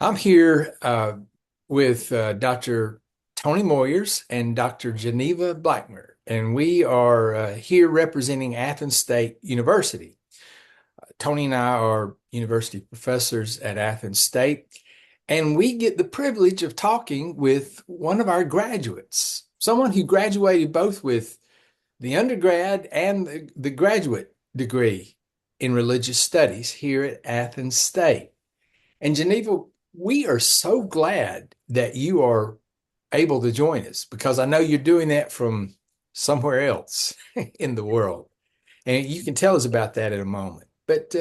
I'm here with Dr. Tony Moyers and Dr. Geneva Blackmer, and we are here representing Athens State University. Tony and I are university professors at Athens State, and we get the privilege of talking with one of our graduates, someone who graduated both with the undergrad and the graduate degree in religious studies here at Athens State. And Geneva, we are so glad that you are able to join us because I know you're doing that from somewhere else in the world. And you can tell us about that in a moment. But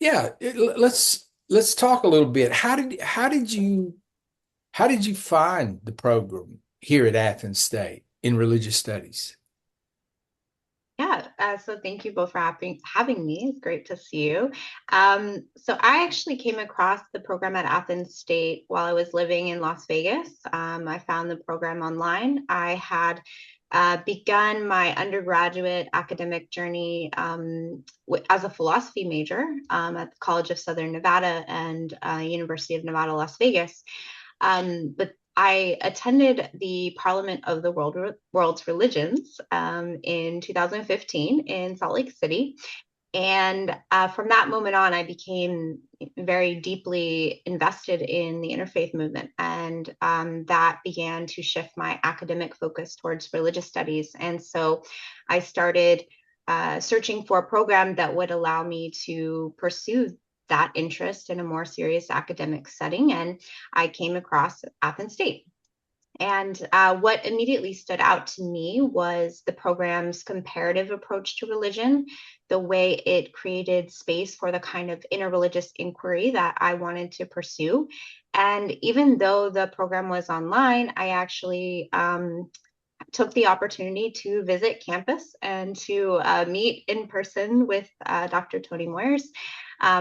yeah, let's talk a little bit. How did you find the program here at Athens State in religious studies? Yeah, so thank you both for having me. It's great to see you. So I actually came across the program at Athens State while I was living in Las Vegas. I found the program online. I had begun my undergraduate academic journey as a philosophy major at the College of Southern Nevada and University of Nevada, Las Vegas. But I attended the Parliament of the World's Religions in 2015 in Salt Lake City. And from that moment on, I became very deeply invested in the interfaith movement. And that began to shift my academic focus towards religious studies. And so I started searching for a program that would allow me to pursue that interest in a more serious academic setting. And I came across Athens State. And what immediately stood out to me was the program's comparative approach to religion, the way it created space for the kind of interreligious inquiry that I wanted to pursue. And even though the program was online, I actually took the opportunity to visit campus and to meet in person with Dr. Tony Moyers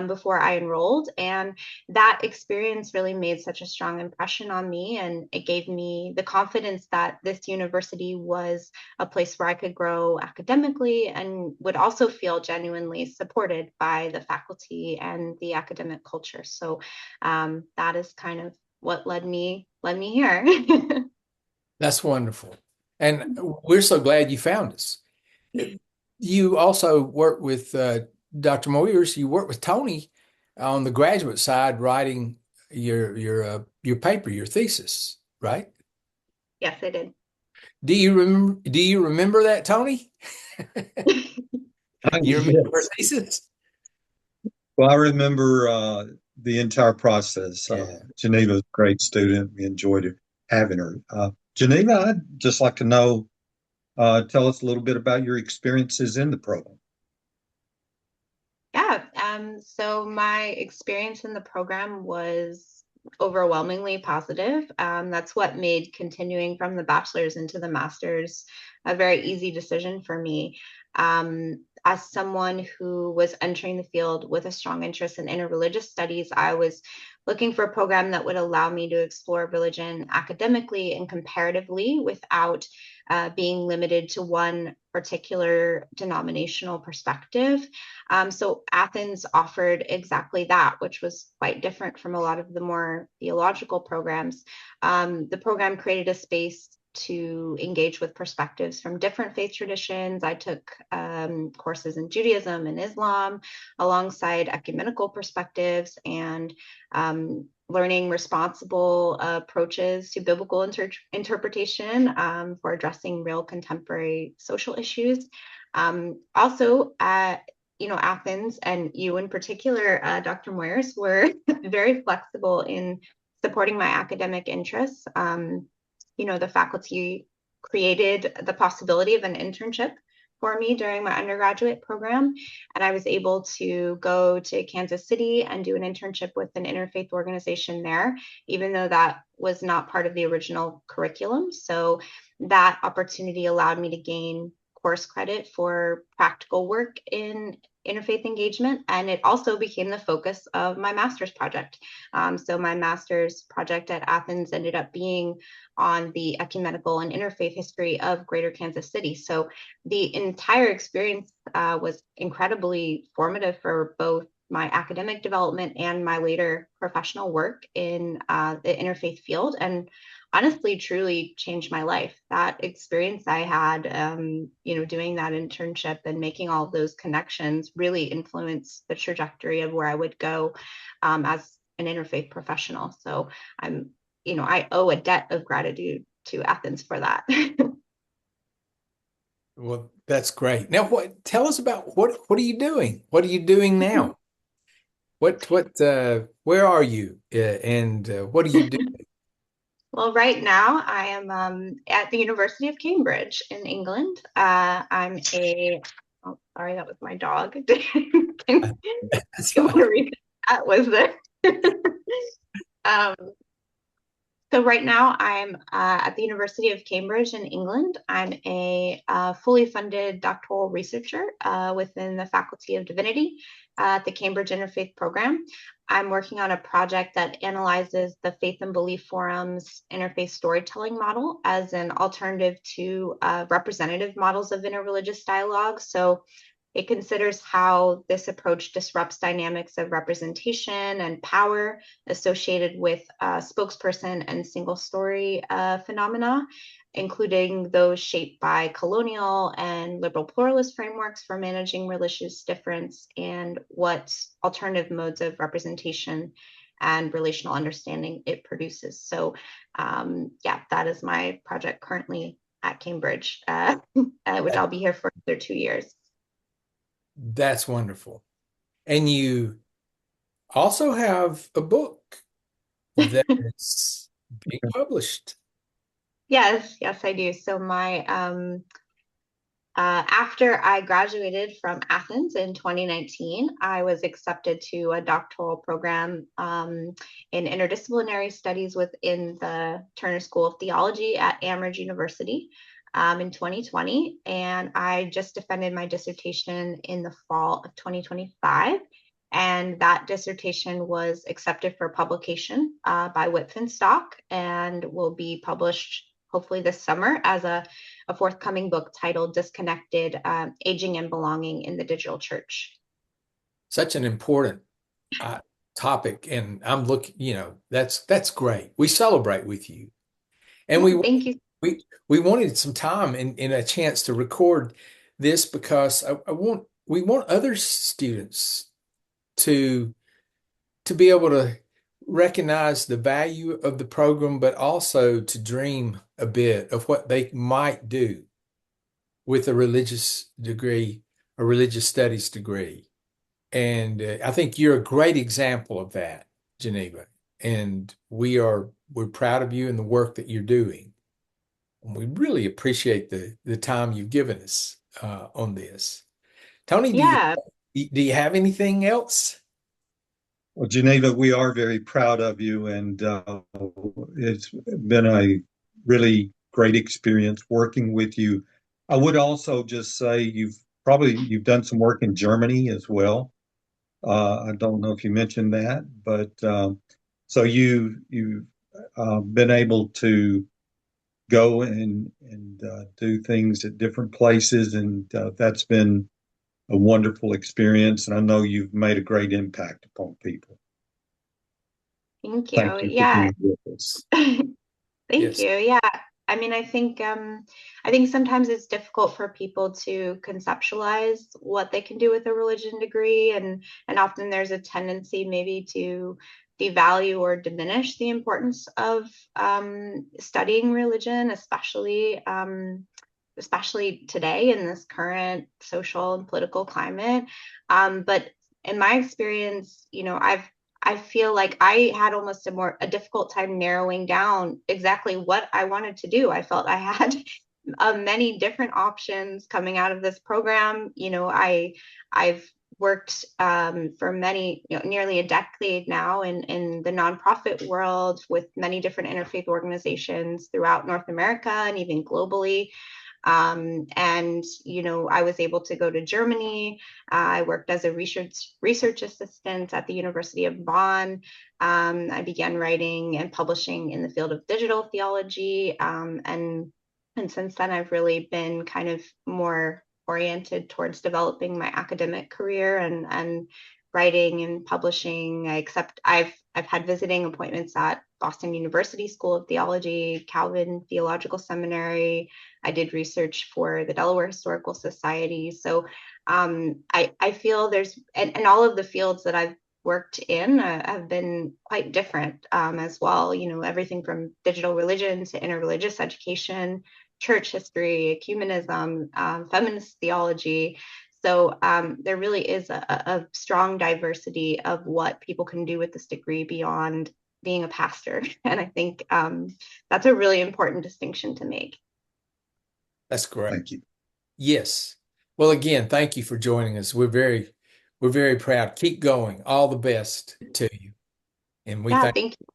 before I enrolled. And that experience really made such a strong impression on me. And it gave me the confidence that this university was a place where I could grow academically and would also feel genuinely supported by the faculty and the academic culture. So that is kind of what led me here. That's wonderful. And we're so glad you found us. You also work with Dr. Moyers. You work with Tony on the graduate side, writing your paper, your thesis, right? Yes, I did. Do you remember that, Tony? You remember her Yes. thesis? Well, I remember the entire process. Yeah. Geneva's a great student. We enjoyed having her. Geneva, I'd just like to know, tell us a little bit about your experiences in the program. Yeah, so my experience in the program was overwhelmingly positive. That's what made continuing from the bachelor's into the master's a very easy decision for me. As someone who was entering the field with a strong interest in interreligious studies, I was looking for a program that would allow me to explore religion academically and comparatively without being limited to one particular denominational perspective. So Athens offered exactly that, which was quite different from a lot of the more theological programs. The program created a space to engage with perspectives from different faith traditions. I took courses in Judaism and Islam alongside ecumenical perspectives and learning responsible approaches to biblical interpretation for addressing real contemporary social issues. Also, Athens and you in particular, Dr. Moyers, were very flexible in supporting my academic interests. The faculty created the possibility of an internship for me during my undergraduate program. And I was able to go to Kansas City and do an internship with an interfaith organization there, even though that was not part of the original curriculum. So that opportunity allowed me to gain course credit for practical work in interfaith engagement. And it also became the focus of my master's project. So my master's project at Athens ended up being on the ecumenical and interfaith history of Greater Kansas City. So the entire experience was incredibly formative for both my academic development and my later professional work in the interfaith field, and honestly, truly changed my life. That experience I had, doing that internship and making all of those connections really influenced the trajectory of where I would go as an interfaith professional. So I owe a debt of gratitude to Athens for that. Well, that's great. Now, tell us about what are you doing? What are you doing now? Where are you? And what do you do? Well, right now I am at the University of Cambridge in England. Oh, sorry, that was my dog. Can That's you want to fine. read that? Was there? um, So right now I'm at the University of Cambridge in England. I'm a fully funded doctoral researcher within the Faculty of Divinity at the Cambridge Interfaith Program. I'm working on a project that analyzes the Faith and Belief Forum's interfaith storytelling model as an alternative to representative models of interreligious dialogue. So it considers how this approach disrupts dynamics of representation and power associated with spokesperson and single story phenomena, including those shaped by colonial and liberal pluralist frameworks for managing religious difference, and what alternative modes of representation and relational understanding it produces. So, that is my project currently at Cambridge, which I'll be here for another 2 years. That's wonderful. And you also have a book that's being published. Yes, yes, I do. So after I graduated from Athens in 2019, I was accepted to a doctoral program in interdisciplinary studies within the Turner School of Theology at Amherst University in 2020. And I just defended my dissertation in the fall of 2025. And that dissertation was accepted for publication by Whitman Stock and will be published hopefully this summer as a forthcoming book titled Disconnected, Aging and Belonging in the Digital Church. Such an important uh, topic, and I'm looking, that's great. We celebrate with you, and Yeah, thank you. we wanted some time and a chance to record this because we want other students to be able to recognize the value of the program, but also to dream a bit of what they might do with a religious degree, a religious studies degree. And I think you're a great example of that, Geneva. And we're proud of you and the work that you're doing. And we really appreciate the time you've given us on this. Tony, Yeah, do you have anything else? Well, Geneva, we are very proud of you, and it's been a really great experience working with you. I would also just say you've done some work in Germany as well. I don't know if you mentioned that, but so you've been able to go and do things at different places, and that's been a wonderful experience. And I know you've made a great impact upon people. thank Thank you. you for Yeah, being with us. thank Yes. you. Yeah, I mean, I think sometimes it's difficult for people to conceptualize what they can do with a religion degree, and often there's a tendency maybe to devalue or diminish the importance of studying religion, especially today in this current social and political climate. But in my experience, I feel like I had almost a difficult time narrowing down exactly what I wanted to do. I felt I had many different options coming out of this program. I've worked for nearly a decade now in the nonprofit world with many different interfaith organizations throughout North America and even globally. And I was able to go to Germany. I worked as a research assistant at the University of Bonn. I began writing and publishing in the field of digital theology, and since then I've really been kind of more oriented towards developing my academic career and writing and publishing. I've had visiting appointments at Boston University School of Theology, Calvin Theological Seminary. I did research for the Delaware Historical Society. So I feel and all of the fields that I've worked in have been quite different as well. You know, everything from digital religion to interreligious education, church history, ecumenism, feminist theology. So there really is a strong diversity of what people can do with this degree beyond being a pastor. And I think that's a really important distinction to make. That's correct. Thank you. Yes. Well, again, thank you for joining us. We're very proud. Keep going. All the best to you. And we Yeah, thank thank you.